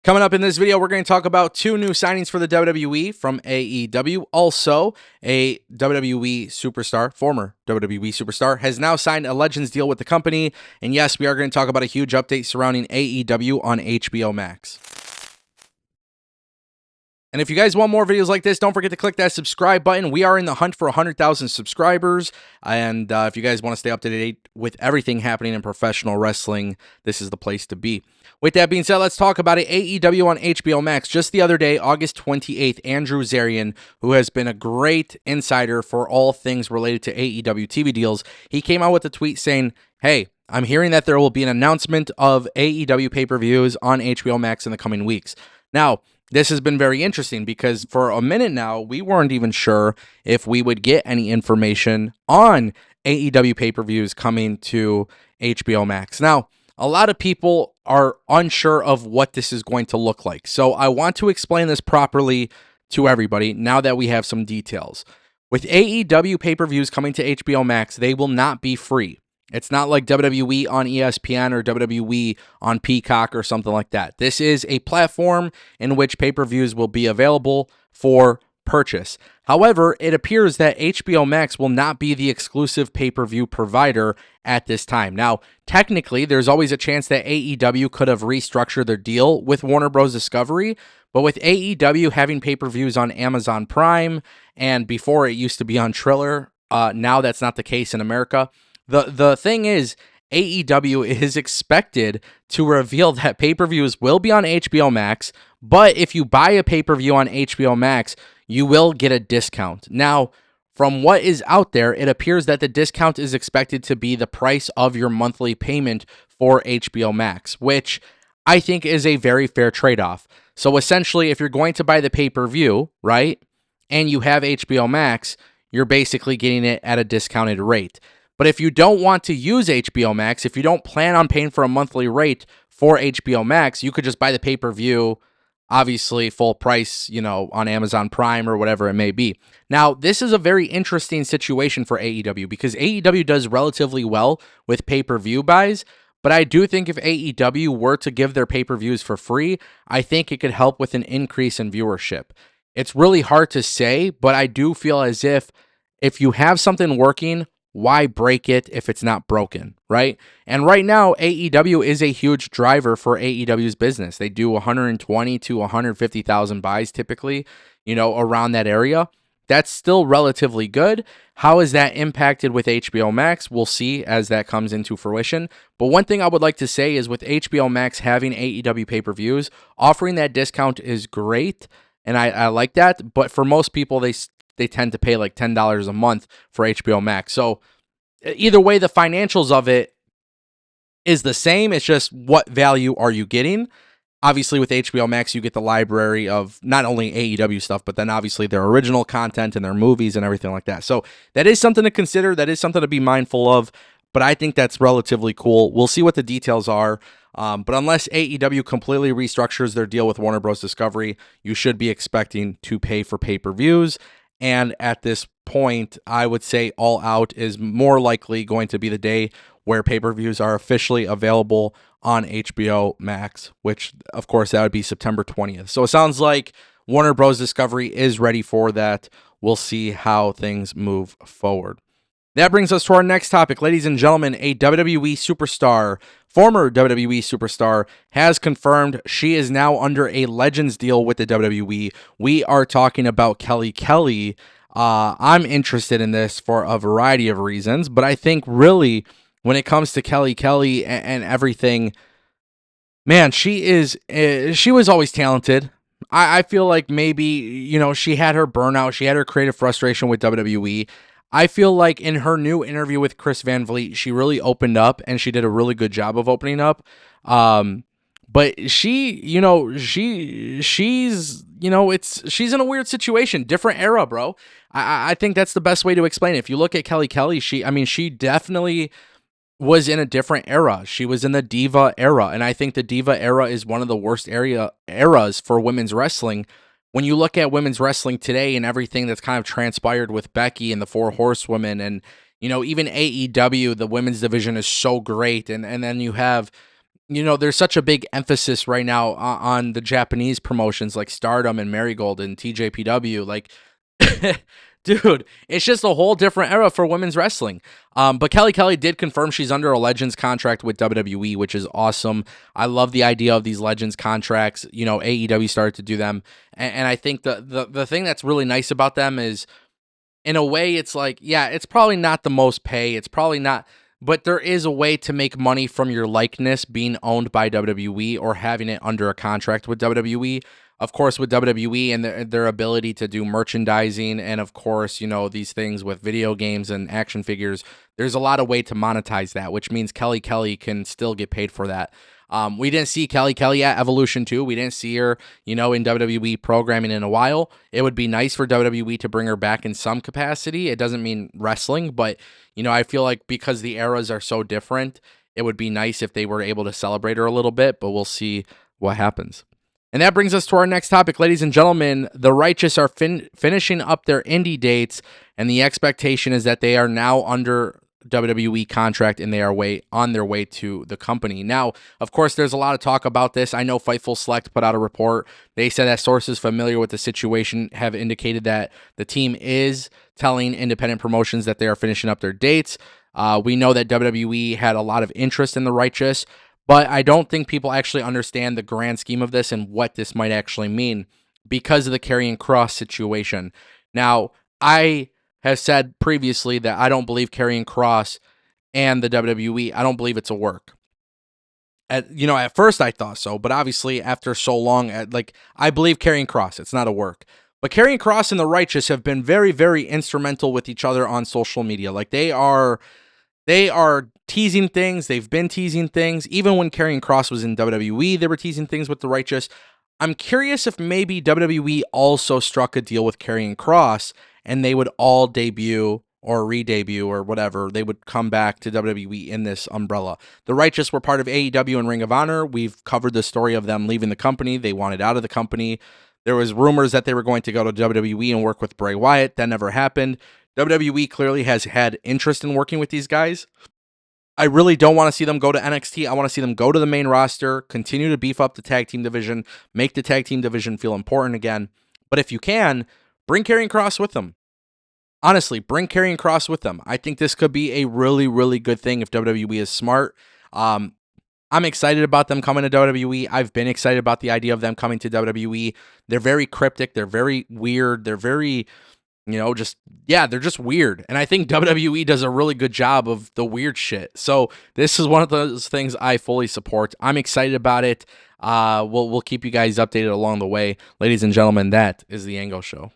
Coming up in this video, we're going to talk about two new signings for the WWE from AEW. Also, a WWE superstar, former WWE superstar, has now signed a Legends deal with the company. And yes, we are going to talk about a huge update surrounding AEW on HBO Max. And if you guys want more videos like this, don't forget to click that subscribe button. We are in the hunt for 100,000 subscribers. And if you guys want to stay up to date with everything happening in professional wrestling, this is the place to be. With that being said, let's talk about it. AEW on HBO Max. Just the other day, August 28th, Andrew Zarian, who has been a great insider for all things related to AEW TV deals, he came out with a tweet saying, "Hey, I'm hearing that there will be an announcement of AEW pay-per-views on HBO Max in the coming weeks." Now, this has been very interesting because for a minute now, we weren't even sure if we would get any information on AEW pay-per-views coming to HBO Max. Now, a lot of people are unsure of what this is going to look like. So I want to explain this properly to everybody now that we have some details. With AEW pay-per-views coming to HBO Max, they will not be free. It's not like WWE on ESPN or WWE on Peacock or something like that. This is a platform in which pay-per-views will be available for purchase. However, it appears that HBO Max will not be the exclusive pay-per-view provider at this time. Now, technically, there's always a chance that AEW could have restructured their deal with Warner Bros. Discovery, but with AEW having pay-per-views on Amazon Prime, and before it used to be on Triller, now that's not the case in America. The thing is, AEW is expected to reveal that pay-per-views will be on HBO Max, but if you buy a pay-per-view on HBO Max, you will get a discount. Now, from what is out there, it appears that the discount is expected to be the price of your monthly payment for HBO Max, which I think is a very fair trade-off. So essentially, if you're going to buy the pay-per-view, right, and you have HBO Max, you're basically getting it at a discounted rate. But if you don't want to use HBO Max, if you don't plan on paying for a monthly rate for HBO Max, you could just buy the pay-per-view, obviously full price, on Amazon Prime or whatever it may be. Now, this is a very interesting situation for AEW because AEW does relatively well with pay-per-view buys, but I do think if AEW were to give their pay-per-views for free, I think it could help with an increase in viewership. It's really hard to say, but I do feel as if you have something working, why break it if it's not broken, right? And right now, AEW is a huge driver for AEW's business. They do 120 to 150,000 buys typically, around that area. That's still relatively good. How is that impacted with HBO Max? We'll see as that comes into fruition. But one thing I would like to say is with HBO Max having AEW pay-per-views, offering that discount is great, and I like that. But for most people, they tend to pay like $10 a month for HBO Max. So either way, the financials of it is the same. It's just what value are you getting? Obviously, with HBO Max, you get the library of not only AEW stuff, but then obviously their original content and their movies and everything like that. So that is something to consider. That is something to be mindful of. But I think that's relatively cool. We'll see what the details are. But unless AEW completely restructures their deal with Warner Bros. Discovery, you should be expecting to pay for pay-per-views. And at this point, I would say All Out is more likely going to be the day where pay-per-views are officially available on HBO Max, which, of course, that would be September 20th. So it sounds like Warner Bros. Discovery is ready for that. We'll see how things move forward. That brings us to our next topic. Ladies and gentlemen, a WWE superstar, former WWE superstar, has confirmed she is now under a Legends deal with the WWE. We are talking about Kelly Kelly. I'm interested in this for a variety of reasons, but I think really when it comes to Kelly Kelly and everything, man, she was always talented. I feel like maybe, she had her burnout. She had her creative frustration with WWE. I feel like in her new interview with Chris Van Vliet, she really opened up and she did a really good job of opening up. But she's in a weird situation, different era, bro. I think that's the best way to explain it. If you look at Kelly Kelly, she definitely was in a different era. She was in the Diva era, and I think the Diva era is one of the worst eras for women's wrestling. When you look at women's wrestling today and everything that's kind of transpired with Becky and the Four Horsewomen and, even AEW, the women's division is so great. And then you have There's such a big emphasis right now on the Japanese promotions like Stardom and Marigold and TJPW. Like, dude, it's just a whole different era for women's wrestling. But Kelly did confirm she's under a Legends contract with WWE, which is awesome. I love the idea of these Legends contracts. AEW started to do them, and I think the thing that's really nice about them is, in a way, it's like, yeah, it's probably not the most pay. It's probably not, but there is a way to make money from your likeness being owned by WWE or having it under a contract with WWE. Of course, with WWE and their ability to do merchandising, and of course, these things with video games and action figures, there's a lot of way to monetize that, which means Kelly can still get paid for that. We didn't see Kelly at Evolution 2. We didn't see her, in WWE programming in a while. It would be nice for WWE to bring her back in some capacity. It doesn't mean wrestling, but, I feel like because the eras are so different, it would be nice if they were able to celebrate her a little bit, but we'll see what happens. And that brings us to our next topic, ladies and gentlemen. The Righteous are finishing up their indie dates, and the expectation is that they are now under WWE contract and they are on their way to the company. Now, of course, there's a lot of talk about this. I know Fightful Select put out a report. They said that sources familiar with the situation have indicated that the team is telling independent promotions that they are finishing up their dates. We know that WWE had a lot of interest in the Righteous, but I don't think people actually understand the grand scheme of this and what this might actually mean because of the Karrion Kross situation. Now, I have said previously that I don't believe Karrion Kross and the WWE, I don't believe it's a work. At first I thought so, but obviously after so long, I believe Karrion Kross, it's not a work. But Karrion Kross and the Righteous have been very, very instrumental with each other on social media. Like, they are teasing things. They've been teasing things. Even when Karrion Kross was in WWE, they were teasing things with the Righteous. I'm curious if maybe WWE also struck a deal with Karrion Kross and they would all debut or re-debut or whatever. They would come back to WWE in this umbrella. The Righteous were part of AEW and Ring of Honor. We've covered the story of them leaving the company. They wanted out of the company. There was rumors that they were going to go to WWE and work with Bray Wyatt. That never happened. WWE clearly has had interest in working with these guys. I really don't want to see them go to NXT. I want to see them go to the main roster, continue to beef up the tag team division, make the tag team division feel important again. But if you can, bring Karrion Kross with them. Honestly, bring Karrion Kross with them. I think this could be a really, really good thing if WWE is smart. I'm excited about them coming to WWE. I've been excited about the idea of them coming to WWE. They're very cryptic. They're very weird. They're very... they're just weird. And I think WWE does a really good job of the weird shit. So this is one of those things I fully support. I'm excited about it. We'll keep you guys updated along the way. Ladies and gentlemen, that is the Ango Show.